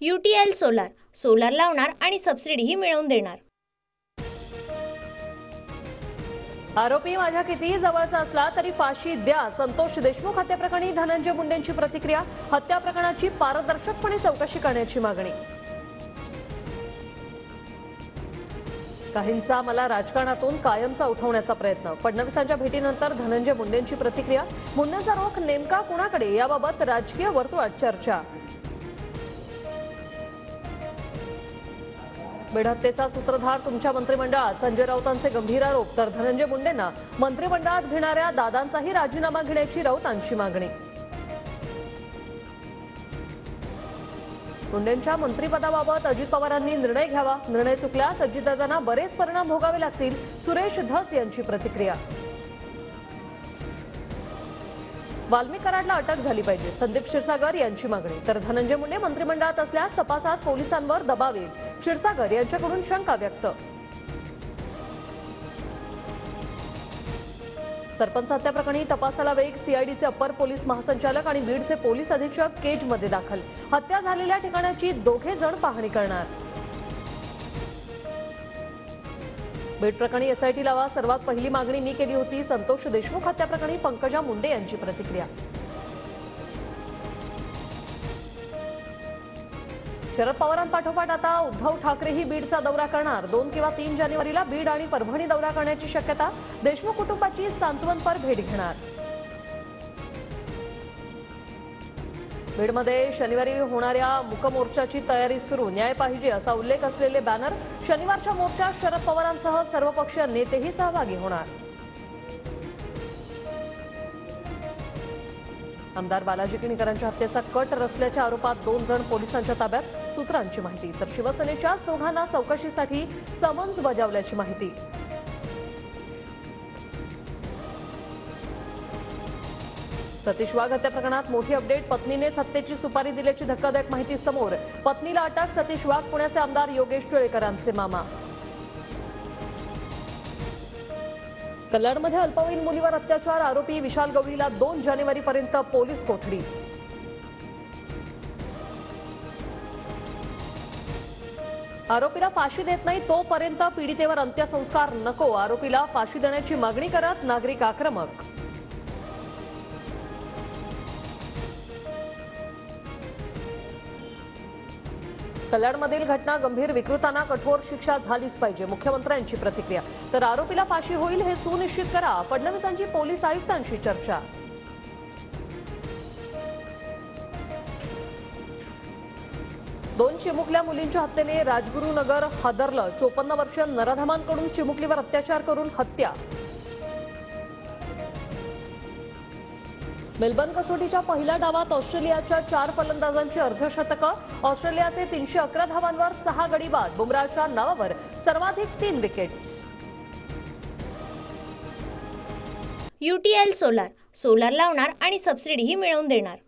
UTL solar solar लावणार आणि सबसिडीही मिळवून देणार। आरोपी माझ्या कितीही जवळचा असला तरी फाशी द्या। संतोष देशमुख हत्येप्रकरणी धनंजय मुंडेंची प्रतिक्रिया। हत्या प्रकरणाची पारदर्शकपणे चौकशी करण्याची मागणी। काहींचा मला राजकारणातून कायमचा उठवण्याचा प्रयत्न। फडणवीसांच्या भेटीनंतर धनंजय मुंडेंची प्रतिक्रिया। मुंडेंचा रोख नेमका कुणाकडे याबाबत राजकीय वर्तुळात चर्चा। बीड हत्येचा सूत्रधार तुमच्या मंत्रिमंडळात, संजय राऊतांचे गंभीर आरोप। तर धनंजय मुंडेंना मंत्रिमंडळात घेणाऱ्या दादांचाही राजीनामा घेण्याची राऊतांची मागणी। मुंडेंच्या मंत्रिपदाबाबत अजित पवारांनी निर्णय घ्यावा। निर्णय चुकल्यास अजितदादांना बरेच परिणाम भोगावे लागतील। सुरेश धस यांची प्रतिक्रिया। वाल्मिक कराडला अटक झाली पाहिजे, संदीप क्षीरसागर यांची मागणी। तर धनंजय मुंडे मंत्रिमंडळात असल्यास तपासात पोलिसांवर दबाव येईल, क्षीरसागर यांच्याकडून शंका व्यक्त। सरपंच हत्या प्रकरणी तपासाला वेग। सीआयडीचे अप्पर पोलीस महासंचालक आणि बीडचे पोलीस अधीक्षक केजमध्ये दाखल। हत्या झालेल्या ठिकाणाची दोघे जण पाहणी करणार। बीड प्रकरणी एसआयटी लावा, सर्वात पहिली मागणी मी केली होती। संतोष देशमुख हत्या प्रकरणी पंकजा मुंडे यांची प्रतिक्रिया। शरद पवारांपाठोपाठ आता उद्धव ठाकरेही बीडचा दौरा करणार। 2 किंवा 3 जानेवारीला बीड आणि परभणी दौरा करण्याची शक्यता। देशमुख कुटुंबाची सांत्वनपर भेट घेणार। बीडमध्ये शनिवारी होणाऱ्या मूकमोर्चाची तयारी सुरू। न्याय पाहिजे असा उल्लेख असलेले बॅनर। शनिवारच्या मोर्चात शरद पवारांसह सर्वपक्षीय नेतेही सहभागी होणार। आमदार बालाजी किणीकरांच्या हत्येचा कट रचल्याच्या आरोपात 2 जण पोलिसांच्या ताब्यात, सूत्रांची माहिती। तर शिवसेनेच्याच दोघांना चौकशीसाठी समन्स बजावल्याची माहिती। सतीश वाघ हत्या प्रकरणात मोठी अपडेट। पत्नीनेच हत्येची सुपारी दिल्याची धक्कादायक माहिती समोर। पत्नीला अटक, सतीश वाघ पुण्याचे आमदार योगेश टिळेकरांचे मामा। कल्याणमध्ये अल्पवयीन मुलीवर अत्याचार, आरोपी विशाल गवळीला 2 जानेवारीपर्यंत पोलीस कोठडी। आरोपीला फाशी देत नाही तोपर्यंत पीडितेवर अंत्यसंस्कार नको। आरोपीला फाशी देण्याची मागणी करत नागरिक आक्रमक। कल्याणमधील घटना गंभीर, विकृतांना कठोर शिक्षा झालीच पाहिजे, मुख्यमंत्र्यांची प्रतिक्रिया। तर आरोपीला फाशी होईल हे सुनिश्चित करा, फडणवीसांची पोलीस आयुक्तांशी चर्चा। दोन चिमुकल्या मुलींच्या हत्येने राजगुरुनगर हादरलं। 54 वर्षीय नराधमांकडून चिमुकलीवर अत्याचार करून हत्या। मेलबर्न कसोटीच्या पहिल्या डावात ऑस्ट्रेलियाच्या 4 फलंदाजांची अर्धशतकं। ऑस्ट्रेलियाचे 311 धावांवर 6 गडी बाद। बुमराहच्या नावावर सर्वाधिक 3 विकेट्स। UTL सोलार सोलार लावणार आणि सबसिडीही मिळवून देणार।